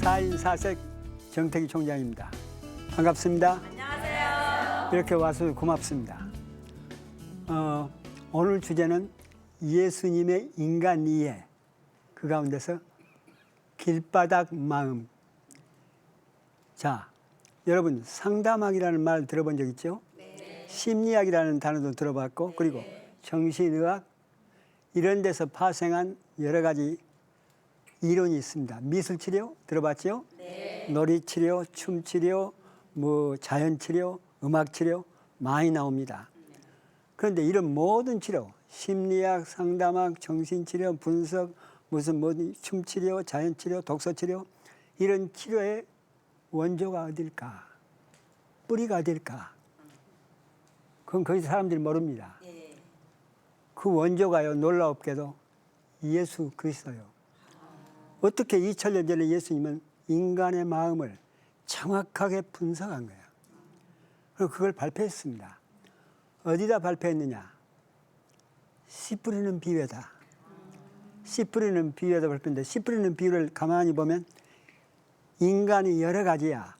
4인 4색 정태기 총장입니다. 반갑습니다. 안녕하세요. 이렇게 와서 고맙습니다. 오늘 주제는 예수님의 인간 이해, 그 가운데서 길바닥 마음. 자, 여러분 상담학이라는 말 들어본 적 있죠? 네. 심리학이라는 단어도 들어봤고, 그리고 정신의학 이런 데서 파생한 여러 가지 이론이 있습니다. 미술치료 들어봤죠? 네. 놀이치료, 춤치료, 자연치료, 음악치료 많이 나옵니다. 그런데 이런 모든 치료, 심리학, 상담학, 정신치료, 분석, 춤치료, 자연치료, 독서치료 이런 치료의 원조가 어딜까? 뿌리가 어딜까? 그건 거기 사람들이 모릅니다. 예. 그 원조가요, 놀랍게도 예수 그리스도요. 어떻게 2000년 전에 예수님은 인간의 마음을 정확하게 분석한 거예요. 그리고 그걸 발표했습니다. 어디다 발표했느냐? 씨 뿌리는 비유에다. 씨 뿌리는 비유에다 발표했는데, 씨 뿌리는 비유를 가만히 보면 인간이 여러 가지야.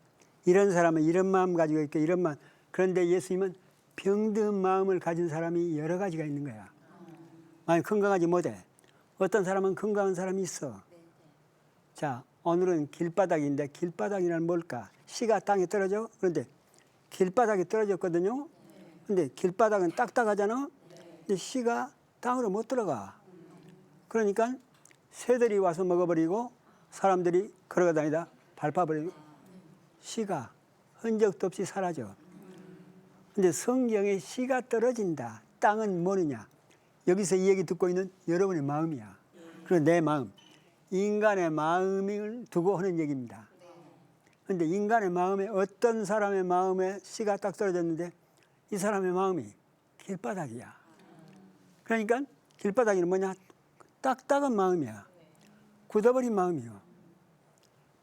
이런 사람은 이런 마음 가지고 있고 이런 마음. 그런데 예수님은 병든 마음을 가진 사람이 여러 가지가 있는 거야. 많이 건강하지 못해. 어떤 사람은 건강한 사람이 있어. 자, 오늘은 길바닥인데 길바닥이란 뭘까? 씨가 땅에 떨어져. 그런데 길바닥에 떨어졌거든요. 근데 길바닥은 딱딱하잖아. 근데 씨가 땅으로 못 들어가. 그러니까 새들이 와서 먹어버리고 사람들이 걸어가 다니다 밟아버리고 씨가 흔적도 없이 사라져. 근데 성경에 씨가 떨어진다. 땅은 뭐느냐? 여기서 이 얘기 듣고 있는 여러분의 마음이야. 그리고 내 마음. 인간의 마음을 두고 하는 얘기입니다. 그런데 인간의 마음에 어떤 사람의 마음에 씨가 딱 떨어졌는데 이 사람의 마음이 길바닥이야. 그러니까 길바닥이는 뭐냐? 딱딱한 마음이야. 굳어버린 마음이요.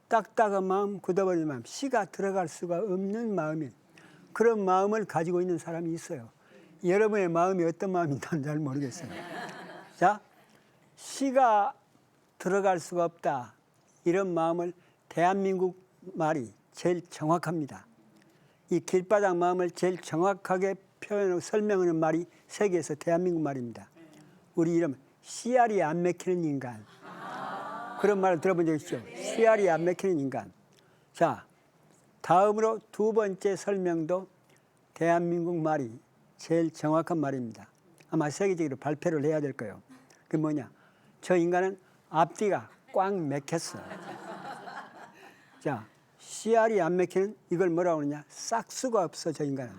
딱딱한 마음, 굳어버린 마음. 씨가 들어갈 수가 없는 마음이 그런 마음을 가지고 있는 사람이 있어요. 여러분의 마음이 어떤 마음인지 잘 모르겠어요. 자, 씨가 들어갈 수가 없다. 이런 마음을 대한민국 말이 제일 정확합니다. 이 길바닥 마음을 제일 정확하게 표현하고 설명하는 말이 세계에서 대한민국 말입니다. 우리 이름 씨알이 안 맥히는 인간. 그런 말을 들어본 적 있죠? 씨알이 안 맥히는 인간. 자, 다음으로 두 번째 설명도 대한민국 말이 제일 정확한 말입니다. 아마 세계적으로 발표를 해야 될 거예요. 그게 뭐냐? 저 인간은 앞뒤가 꽉 맥혔어. 자, 씨알이 안 맥히는 이걸 뭐라고 그러냐? 싹수가 없어, 저 인간은.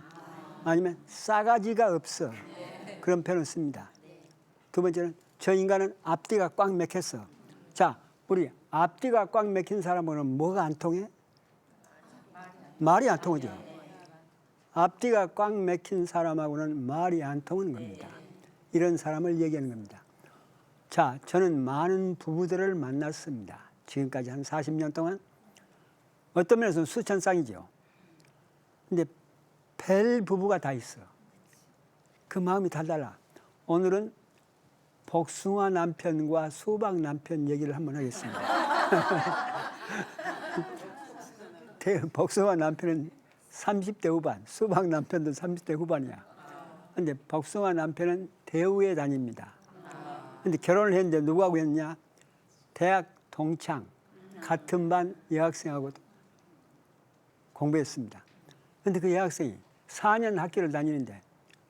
아니면 싸가지가 없어. 그런 표현을 씁니다. 두 번째는 저 인간은 앞뒤가 꽉 맥혔어. 자, 우리 앞뒤가 꽉 맥힌 사람은 뭐가 안 통해? 말이 안 통하죠. 앞뒤가 꽉 맥힌 사람하고는 말이 안 통하는 겁니다. 이런 사람을 얘기하는 겁니다. 자, 저는 많은 부부들을 만났습니다. 지금까지 한 40년 동안. 어떤 면에서는 수천 쌍이죠. 근데 별 부부가 다 있어. 그 마음이 다 달라. 오늘은 복숭아 남편과 수박 남편 얘기를 한번 하겠습니다. 복숭아 남편은 30대 후반, 수박 남편도 30대 후반이야. 근데 복숭아 남편은 대우에 다닙니다. 근데 결혼을 했는데 누구하고 했냐? 대학 동창, 같은 반 여학생하고 공부했습니다. 근데 그 여학생이 4년 학교를 다니는데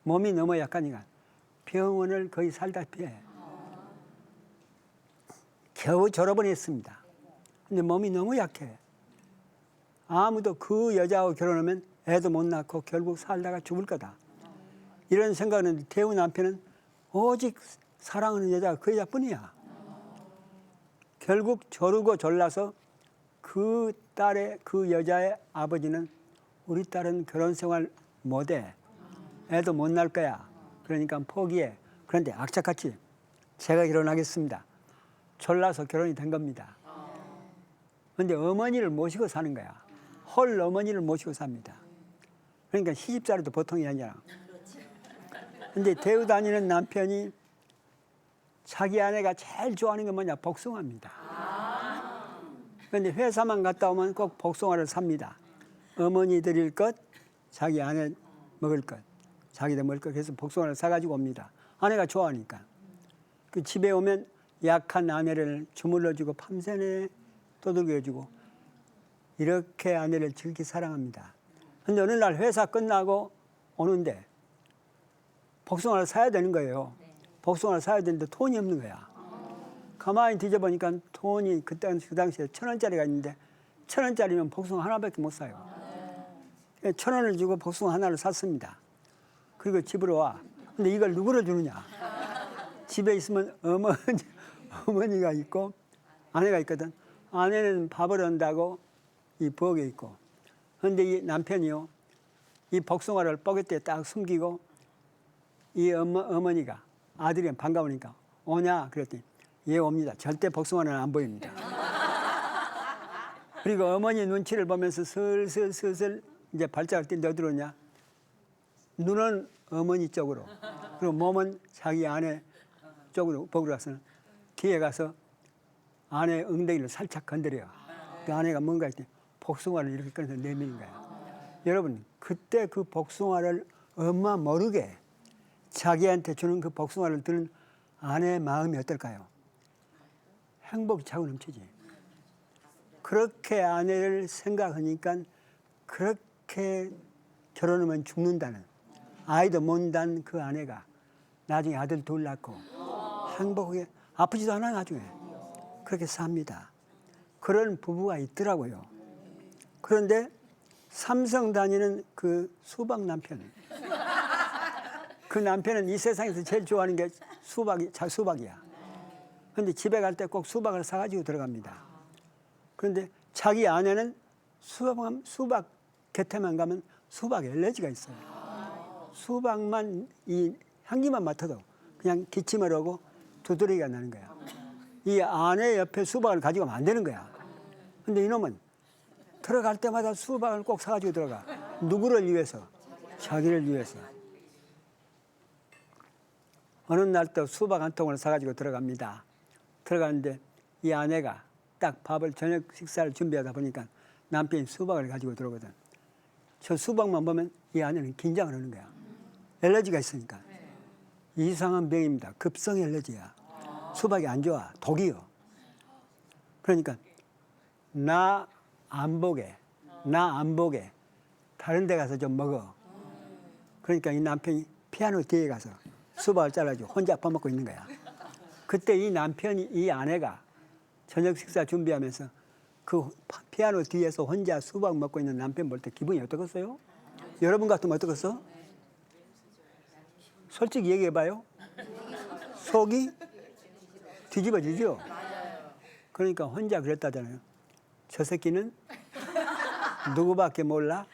몸이 너무 약하니까 병원을 거의 살다시피 해. 겨우 졸업은 했습니다. 근데 몸이 너무 약해. 아무도 그 여자하고 결혼하면 애도 못 낳고 결국 살다가 죽을 거다. 이런 생각은 대우 남편은 오직 사랑하는 여자가 그 여자뿐이야. 결국 조르고 졸라서 그 여자의 아버지는 우리 딸은 결혼 생활 못해. 애도 못 낳을 거야. 그러니까 포기해. 그런데 악착같이 제가 결혼하겠습니다. 졸라서 결혼이 된 겁니다. 그런데 어머니를 모시고 사는 거야. 홀 어머니를 모시고 삽니다. 그러니까 시집살이도 보통이 아니라. 근데 대우 다니는 남편이 자기 아내가 제일 좋아하는 게 뭐냐? 복숭아입니다. 그런데 회사만 갔다 오면 꼭 복숭아를 삽니다. 어머니 드릴 것, 자기 아내 먹을 것, 자기도 먹을 것. 그래서 복숭아를 사가지고 옵니다. 아내가 좋아하니까. 그 집에 오면 약한 아내를 주물러주고 밤새내 떠들겨주고 이렇게 아내를 즐기 사랑합니다. 그런데 어느 날 회사 끝나고 오는데 복숭아를 사야 되는 거예요. 복숭아를 사야 되는데 돈이 없는 거야. 가만히 뒤져보니까 돈이 그 당시에 1,000원짜리가 있는데 1,000원짜리면 복숭아 하나밖에 못 사요. 1,000원을 주고 복숭아 하나를 샀습니다. 그리고 집으로 와. 근데 이걸 누구로 주느냐? 집에 있으면 어머니가 있고 아내가 있거든. 아내는 밥을 한다고 이 부엌에 있고. 그런데 이 남편이요. 이 복숭아를 포개트에 딱 숨기고 이 어머니가 아들이 반가우니까 오냐? 그랬더니 예 옵니다. 절대 복숭아는 안 보입니다. 그리고 어머니 눈치를 보면서 슬슬 이제 발작을 뛴 데 어디로 오냐? 눈은 어머니 쪽으로 그리고 몸은 자기 아내 쪽으로 보고 가서는 뒤에 가서 아내 엉덩이를 살짝 건드려요. 그 아내가 뭔가 했더니 복숭아를 이렇게 꺼내서 내미는 거예요. 여러분 그때 그 복숭아를 엄마 모르게 자기한테 주는 그 복숭아를 드는 아내의 마음이 어떨까요? 행복이 차고 넘치지. 그렇게 아내를 생각하니까 그렇게 결혼하면 죽는다는 아이도 못 낳은 그 아내가 나중에 아들 둘 낳고 행복하게 아프지도 않아 나중에 그렇게 삽니다. 그런 부부가 있더라고요. 그런데 삼성 다니는 그 수박 남편 그 남편은 이 세상에서 제일 좋아하는 게 수박이야. 그런데 집에 갈 때 꼭 수박을 사가지고 들어갑니다. 그런데 자기 아내는 수박 곁에만 가면 수박 엘레지가 있어요. 수박만 이 향기만 맡아도 그냥 기침을 하고 두드러기가 나는 거야. 이 아내 옆에 수박을 가지고 가면 안 되는 거야. 근데 이놈은 들어갈 때마다 수박을 꼭 사가지고 들어가. 누구를 위해서? 자기를 위해서. 어느 날 또 수박 한 통을 사가지고 들어갑니다. 들어가는데 이 아내가 딱 밥을 저녁 식사를 준비하다 보니까 남편이 수박을 가지고 들어오거든. 저 수박만 보면 이 아내는 긴장을 하는 거야. 엘레지가 있으니까. 이상한 병입니다. 급성 엘레지야. 수박이 안 좋아. 독이요. 그러니까 나 안 보게 다른 데 가서 좀 먹어. 그러니까 이 남편이 피아노 뒤에 가서 수박을 잘라주고 혼자 퍼먹고 있는 거야. 그때 이 아내가 저녁 식사 준비하면서 그 피아노 뒤에서 혼자 수박 먹고 있는 남편 볼 때 기분이 어떻겠어요? 여러분 같으면 어떻겠어? 솔직히 얘기해봐요. 속이 뒤집어지죠? 그러니까 혼자 그랬다잖아요. 저 새끼는 누구밖에 몰라?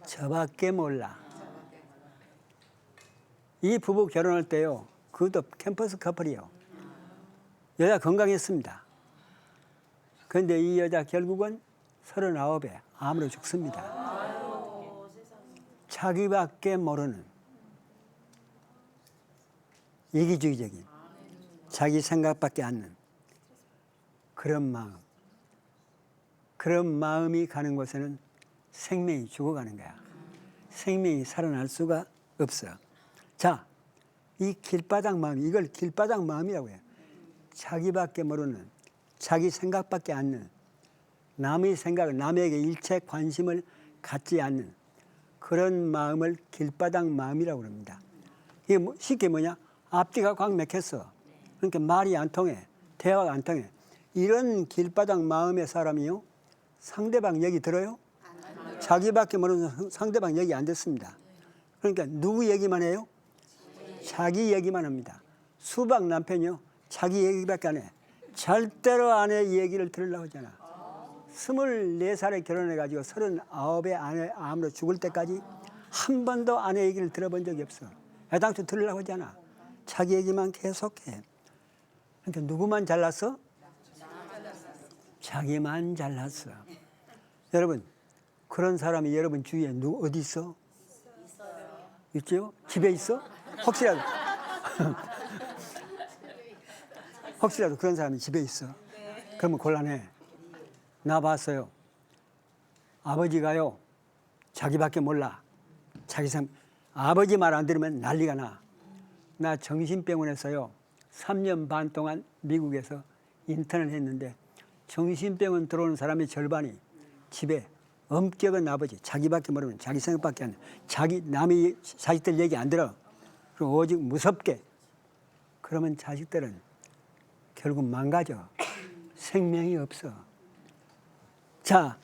저밖에 몰라. 이 부부 결혼할 때요. 그것도 캠퍼스 커플이요. 여자 건강했습니다. 그런데 이 여자 결국은 39에 암으로 죽습니다. 자기밖에 모르는 이기주의적인 자기 생각밖에 않는 그런 마음. 그런 마음이 가는 곳에는 생명이 죽어가는 거야. 생명이 살아날 수가 없어. 자, 이 길바닥 마음, 이걸 길바닥 마음이라고 해요. 자기밖에 모르는, 자기 생각밖에 않는, 남의 생각을, 남에게 일체 관심을 갖지 않는 그런 마음을 길바닥 마음이라고 합니다. 이게 쉽게 뭐냐? 앞뒤가 꽉 막혔어. 그러니까 말이 안 통해, 대화가 안 통해. 이런 길바닥 마음의 사람이요. 상대방 얘기 들어요? 자기밖에 모르는 상대방 얘기 안 듣습니다. 그러니까 누구 얘기만 해요? 자기 얘기만 합니다. 수박 남편이요. 자기 얘기밖에 안 해. 절대로 아내 얘기를 들으려고 하잖아. 24살에 결혼해가지고 39에 아내 암으로 죽을 때까지 한 번도 아내 얘기를 들어본 적이 없어. 애당초 들으려고 하잖아. 자기 얘기만 계속해. 그러니까 누구만 잘났어? 자기만 잘났어. 여러분, 그런 사람이 여러분 주위에 어디 있어? 있죠? 집에 있어? 혹시라도 그런 사람이 집에 있어. 그러면 곤란해. 나 봤어요. 아버지가요, 자기밖에 몰라. 자기 삶, 아버지 말 안 들으면 난리가 나. 나 정신병원에서요, 3년 반 동안 미국에서 인턴을 했는데, 정신병원 들어오는 사람의 절반이 집에 엄격한 아버지, 자기밖에 모르면 자기 생각밖에 안 해. 남의 자식들 얘기 안 들어. 그리고 오직 무섭게. 그러면 자식들은 결국 망가져. 생명이 없어. 자,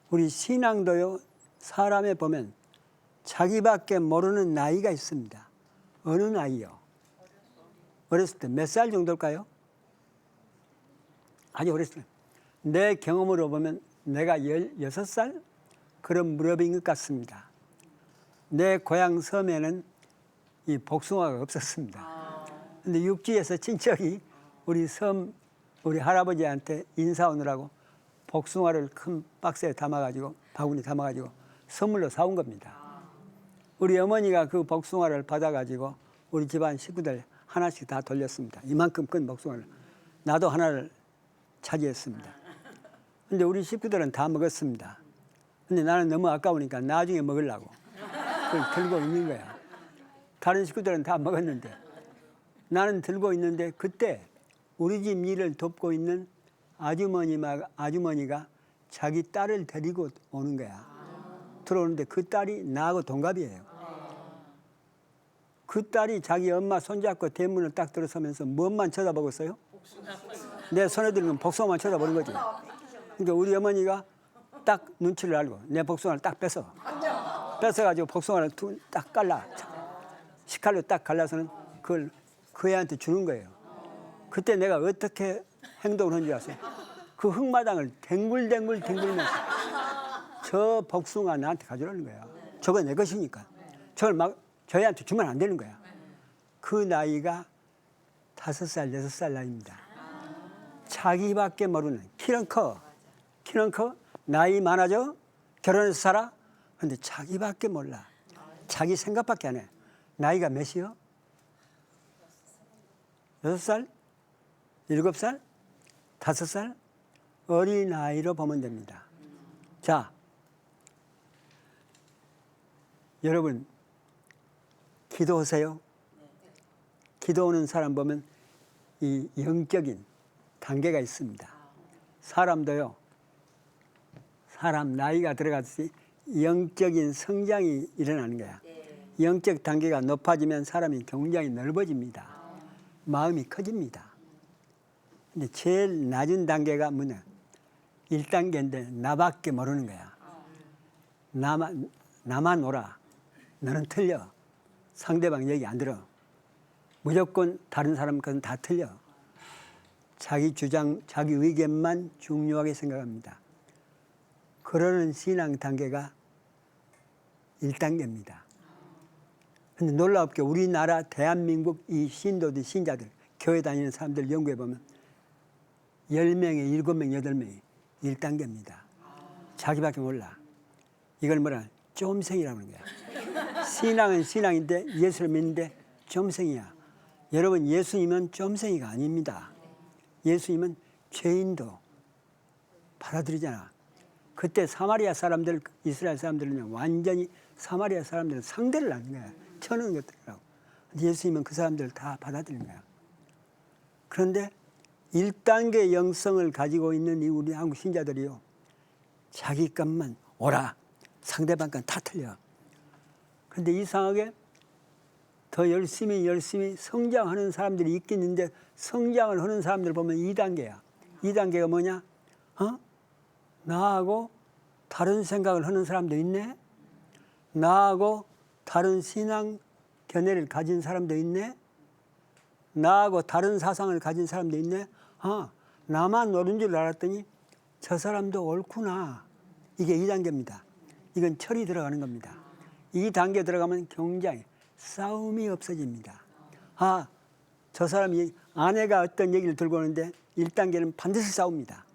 우리 신앙도요, 사람에 보면 자기밖에 모르는 나이가 있습니다. 어느 나이요? 어렸을 때 몇 살 정도일까요? 아주 어렸을 때. 내 경험으로 보면 내가 16살? 그런 무렵인 것 같습니다. 내 고향 섬에는 이 복숭아가 없었습니다. 근데 육지에서 친척이 우리 할아버지한테 인사 오느라고 복숭아를 큰 박스에 담아가지고, 바구니 담아가지고 선물로 사온 겁니다. 우리 어머니가 그 복숭아를 받아가지고 우리 집안 식구들 하나씩 다 돌렸습니다. 이만큼 큰 복숭아를. 나도 하나를 차지했습니다. 근데 우리 식구들은 다 먹었습니다. 근데 나는 너무 아까우니까 나중에 먹으려고 그걸 들고 있는 거야. 다른 식구들은 다 먹었는데 나는 들고 있는데, 그때 우리 집 일을 돕고 있는 아주머니가 자기 딸을 데리고 오는 거야. 들어오는데 그 딸이 나하고 동갑이에요. 그 딸이 자기 엄마 손잡고 대문을 딱 들어서면서 뭔만 쳐다보고 있어요? 내 손에 들면 복숭아만 쳐다보는 거지. 그러니까 우리 어머니가 딱 눈치를 알고 내 복숭아를 딱 뺏어가지고 복숭아를 딱 갈라. 식칼로 딱 갈라서는 그걸 그 애한테 주는 거예요. 그때 내가 어떻게 행동을 한 줄 아세요? 그 흙마당을 댕굴댕굴 댕굴면서 저 복숭아 나한테 가져오는 거야. 저거 내 것이니까. 저걸 막 저희한테 주면 안 되는 거야. 그 나이가 5살, 6살 나이입니다. 자기밖에 모르는, 키는 커, 나이 많아져, 결혼해서 살아. 근데 자기밖에 몰라. 자기 생각밖에 안 해. 나이가 몇이요? 6살? 7살? 5살? 어린아이로 보면 됩니다. 자, 여러분, 기도하세요. 기도하는 사람 보면 이 영적인 단계가 있습니다. 사람도요, 사람 나이가 들어가듯이 영적인 성장이 일어나는 거야. 영적 단계가 높아지면 사람이 굉장히 넓어집니다. 마음이 커집니다. 근데 제일 낮은 단계가 뭐냐? 1단계인데 나밖에 모르는 거야. 나만 오라. 너는 틀려. 상대방 얘기 안 들어. 무조건 다른 사람 것은 다 틀려. 자기 주장, 자기 의견만 중요하게 생각합니다. 그러는 신앙 단계가 1단계입니다. 근데 놀랍게 우리나라 대한민국 이 신도들, 신자들, 교회 다니는 사람들 연구해 보면 10명에 7명, 8명이 1단계입니다. 자기밖에 몰라. 이걸 뭐라? 쫌생이라고 하는 거야. 신앙은 신앙인데 예수를 믿는데 쫌생이야. 여러분, 예수님은 쫌생이가 아닙니다. 예수님은 죄인도 받아들이잖아. 그때 사마리아 사람들, 이스라엘 사람들은 완전히 사마리아 사람들은 상대를 하는 거야. 쳐는 것들이라고. 예수님은 그 사람들을 다 받아들이는 거야. 그런데 1단계 영성을 가지고 있는 이 우리 한국 신자들이요, 자기 것만 오라. 상대방 건 다 틀려. 그런데 이상하게 더 열심히 성장하는 사람들이 있긴 있는데, 성장을 하는 사람들 보면 2단계야. 2단계가 뭐냐? 나하고 다른 생각을 하는 사람도 있네? 나하고 다른 신앙 견해를 가진 사람도 있네? 나하고 다른 사상을 가진 사람도 있네? 나만 옳은 줄 알았더니 저 사람도 옳구나. 이게 2단계입니다. 이건 철이 들어가는 겁니다. 2단계 들어가면 굉장히 싸움이 없어집니다. 저 사람이 아내가 어떤 얘기를 들고 오는데 1단계는 반드시 싸웁니다.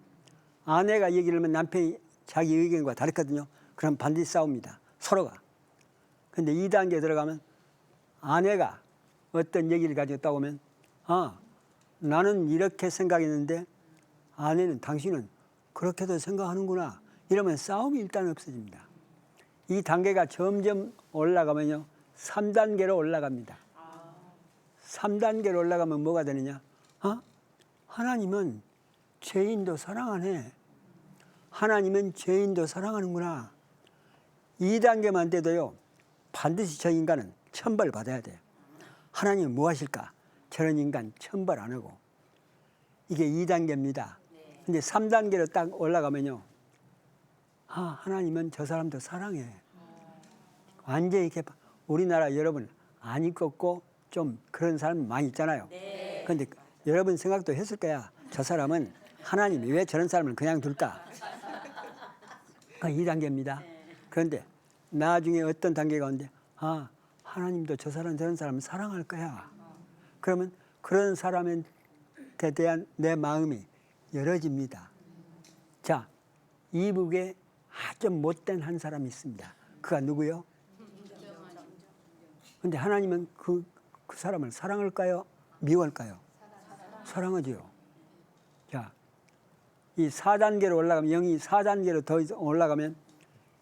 아내가 얘기를 하면 남편이 자기 의견과 다르거든요. 그럼 반드시 싸웁니다. 서로가. 근데 2단계 들어가면 아내가 어떤 얘기를 가지고 있다고 하면 나는 이렇게 생각했는데 아내는 당신은 그렇게도 생각하는구나. 이러면 싸움이 일단 없어집니다. 이 단계가 점점 올라가면요. 3단계로 올라갑니다. 3단계로 올라가면 뭐가 되느냐? 하나님은 죄인도 사랑하네. 하나님은 죄인도 사랑하는구나. 2단계만 돼도요. 반드시 저 인간은 천벌 받아야 돼요. 하나님은 뭐 하실까? 저런 인간 천벌 안 하고. 이게 2단계입니다. 근데 3단계로 딱 올라가면요. 하나님은 저 사람도 사랑해. 완전히 이렇게 우리나라 여러분 안 입고 좀 그런 사람 많이 있잖아요. 그런데 여러분 생각도 했을 거야. 저 사람은 하나님이 왜 저런 사람을 그냥 둘까? 그 2단계입니다. 그런데 나중에 어떤 단계가 오는데 하나님도 저 사람 저런 사람을 사랑할 거야. 그러면 그런 사람에 대한 내 마음이 열어집니다. 자, 이북에 아주 못된 한 사람이 있습니다. 그가 누구요? 근데 하나님은 그 사람을 사랑할까요? 미워할까요? 사랑하지요. 자, 이 4단계로 올라가면, 영이 4단계로 더 올라가면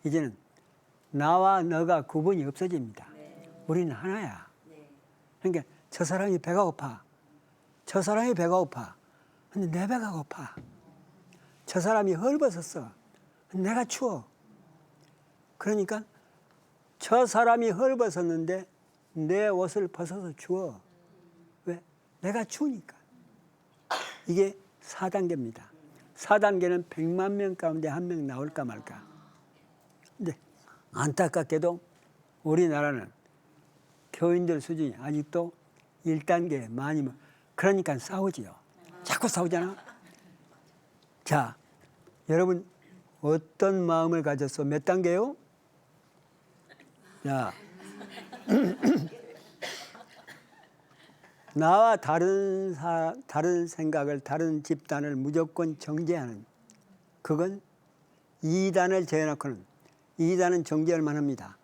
이제는 나와 너가 구분이 없어집니다. 우리는 하나야. 그러니까 저 사람이 배가 고파. 저 사람이 배가 고파. 근데 내 배가 고파. 저 사람이 헐벗었어. 내가 추워. 그러니까 저 사람이 헐벗었는데 내 옷을 벗어서 추워. 왜? 내가 추우니까. 이게 4단계입니다. 4단계는 100만 명 가운데 한 명 나올까 말까. 근데 안타깝게도 우리나라는 교인들 수준이 아직도 1단계에 많이, 그러니까 싸우지요. 자꾸 싸우잖아. 자, 여러분 어떤 마음을 가졌어? 몇 단계요? 자, 나와 다른 생각을, 다른 집단을 무조건 정죄하는, 그건 2단을 제어놓고는 2단은 정죄할 만합니다.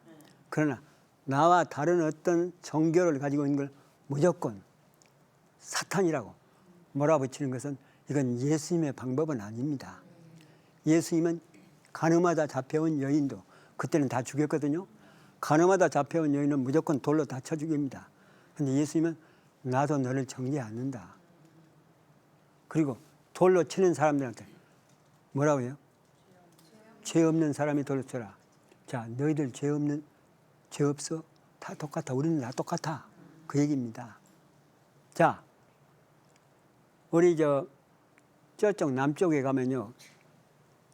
그러나 나와 다른 어떤 종교를 가지고 있는 걸 무조건 사탄이라고 몰아붙이는 것은, 이건 예수님의 방법은 아닙니다. 예수님은 가늠하다 잡혀온 여인도 그때는 다 죽였거든요. 가늠하다 잡혀온 여인은 무조건 돌로 다 쳐 죽입니다. 그런데 예수님은 나도 너를 정죄 않는다. 그리고 돌로 치는 사람들한테 뭐라고 해요? 죄 없는 사람이 돌로 쳐라. 자, 너희들 죄 없어? 다 똑같아. 우리는 다 똑같아. 그 얘기입니다. 자, 우리 저쪽 남쪽에 가면요.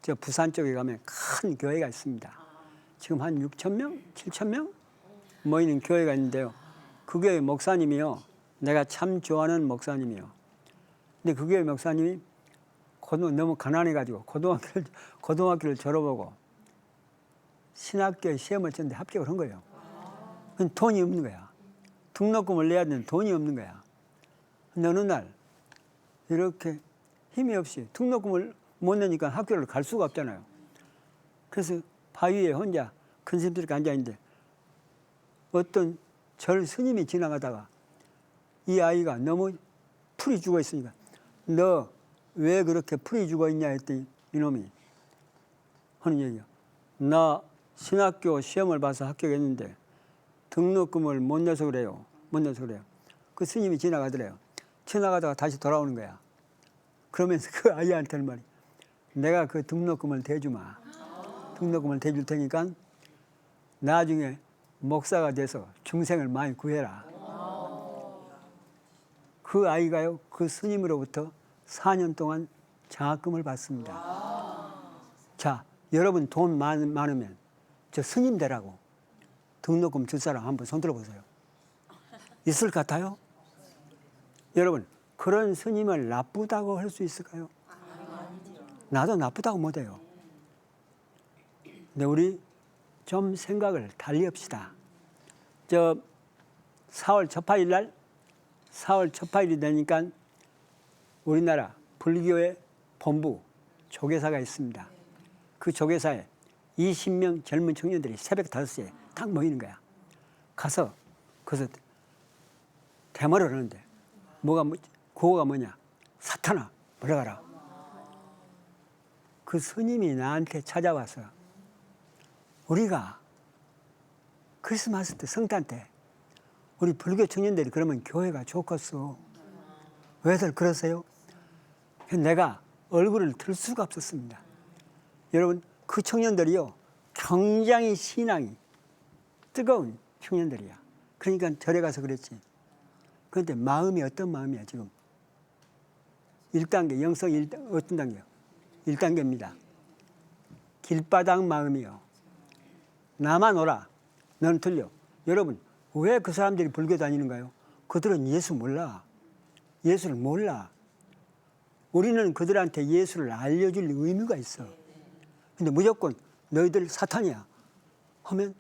저 부산 쪽에 가면 큰 교회가 있습니다. 지금 한 6천 명? 7천 명? 모이는 교회가 있는데요. 그 교회 목사님이요. 내가 참 좋아하는 목사님이요. 근데 그 교회 목사님이 너무 가난해가지고 고등학교를 졸업하고 신학교에 시험을 쳤는데 합격을 한 거예요. 돈이 없는 거야. 등록금을 내야 되는데 돈이 없는 거야. 근데 어느 날 이렇게 힘이 없이 등록금을 못 내니까 학교를 갈 수가 없잖아요. 그래서 바위에 혼자 근심스럽게 앉아있는데 어떤 절 스님이 지나가다가 이 아이가 너무 풀이 죽어 있으니까 너 왜 그렇게 풀이 죽어 있냐 했더니 이놈이 하는 얘기야. 나 신학교 시험을 봐서 합격했는데 등록금을 못 내서 그래요. 못 내서 그래요. 그 스님이 지나가더래요. 지나가다가 다시 돌아오는 거야. 그러면서 그 아이한테는 말이야. 내가 그 등록금을 대주마. 등록금을 대줄 테니까 나중에 목사가 돼서 중생을 많이 구해라. 그 아이가요, 그 스님으로부터 4년 동안 장학금을 받습니다. 자, 여러분 돈 많으면 저 스님 되라고 등록금 줄 사람 한번 손 들어보세요. 있을 것 같아요? 여러분, 그런 스님을 나쁘다고 할 수 있을까요? 나도 나쁘다고 못해요. 근데 우리 좀 생각을 달리 합시다. 4월 첫 화일 이 되니까 우리나라 불교의 본부 조계사가 있습니다. 그 조계사에 20명 젊은 청년들이 새벽 5시에 딱 모이는 거야. 가서 거기서 대마를 하는데 구호가 뭐냐? 사탄아 물러가라. 그 스님이 나한테 찾아와서 우리가 크리스마스 때 성탄 때 우리 불교 청년들이 그러면 교회가 좋겠어. 왜들 그러세요? 내가 얼굴을 들 수가 없었습니다. 여러분 그 청년들이요 굉장히 신앙이 뜨거운 청년들이야. 그러니까 절에 가서 그랬지. 그런데 마음이 어떤 마음이야 지금? 1단계 영성 1단계 어떤 단계요? 1단계입니다. 길바닥 마음이요. 나만 오라. 너는 틀려. 여러분 왜 그 사람들이 불교 다니는가요? 그들은 예수 몰라. 예수를 몰라. 우리는 그들한테 예수를 알려줄 의무가 있어. 근데 무조건 너희들 사탄이야 하면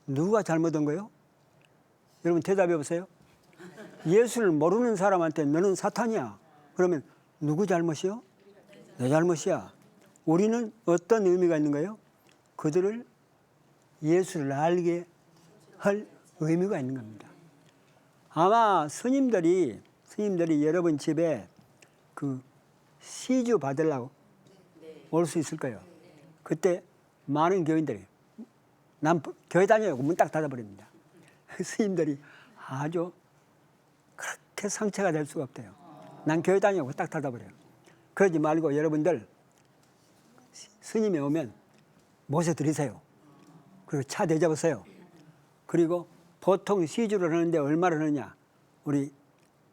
누가 잘못한 거예요? 여러분 대답해 보세요. 예수를 모르는 사람한테 너는 사탄이야. 그러면 누구 잘못이요? 내 잘못이야. 우리는 어떤 의미가 있는 거예요? 그들을 예수를 알게 할 의미가 있는 겁니다. 아마 스님들이 여러분 집에 그 시주 받으려고 올 수 있을 거예요. 그때 많은 교인들이 난 교회 다녀고 문 딱 닫아버립니다. 스님들이 아주 그렇게 상처가 될 수가 없대요. 난 교회 다녀고 딱 닫아버려요. 그러지 말고 여러분들 스님이 오면 모셔드리세요. 그리고 차 대접하세요. 그리고 보통 시주를 하는데 얼마를 하느냐? 우리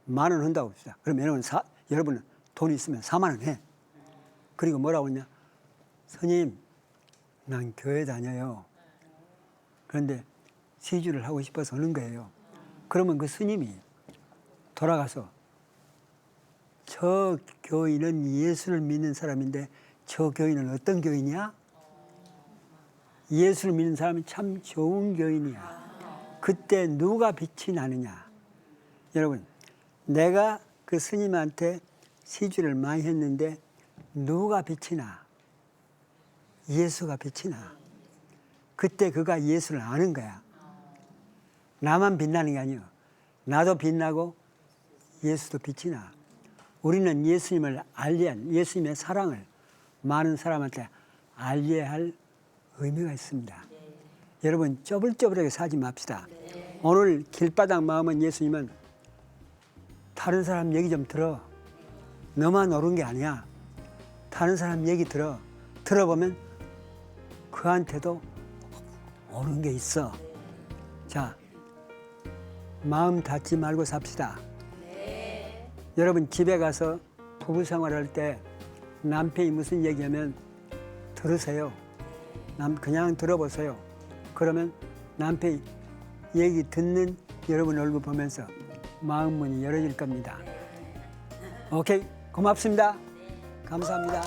10,000원 한다고 합시다. 그러면 여러분은 돈 있으면 40,000원 해. 그리고 뭐라고 하냐? 스님, 난 교회 다녀요. 그런데 시주를 하고 싶어서 하는 거예요. 그러면 그 스님이 돌아가서 저 교인은 예수를 믿는 사람인데 저 교인은 어떤 교인이야? 예수를 믿는 사람은 참 좋은 교인이야. 그때 누가 빛이 나느냐? 여러분, 내가 그 스님한테 시주를 많이 했는데 누가 빛이 나? 예수가 빛이 나. 그때 그가 예수를 아는 거야. 나만 빛나는 게 아니야. 나도 빛나고 예수도 빛이 나. 우리는 예수님을 예수님의 사랑을 많은 사람한테 알려야 할 의미가 있습니다. 여러분 쪼불쪼불하게 살지 맙시다. 오늘 길바닥 마음은 예수님은 다른 사람 얘기 좀 들어. 너만 옳은 게 아니야. 다른 사람 얘기 들어보면 그한테도 옳은 게 있어. 자, 마음 닫지 말고 삽시다. 여러분 집에 가서 부부 생활할 때 남편이 무슨 얘기하면 들으세요. 그냥 들어보세요. 그러면 남편이 얘기 듣는 여러분 얼굴 보면서 마음 문이 열어질 겁니다. 오케이, 고맙습니다. 감사합니다.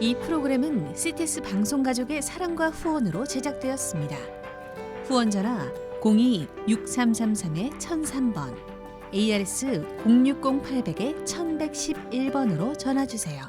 이 프로그램은 CTS 방송가족의 사랑과 후원으로 제작되었습니다. 후원전화 02-6333-1003번, ARS 060-800-1111번으로 전화주세요.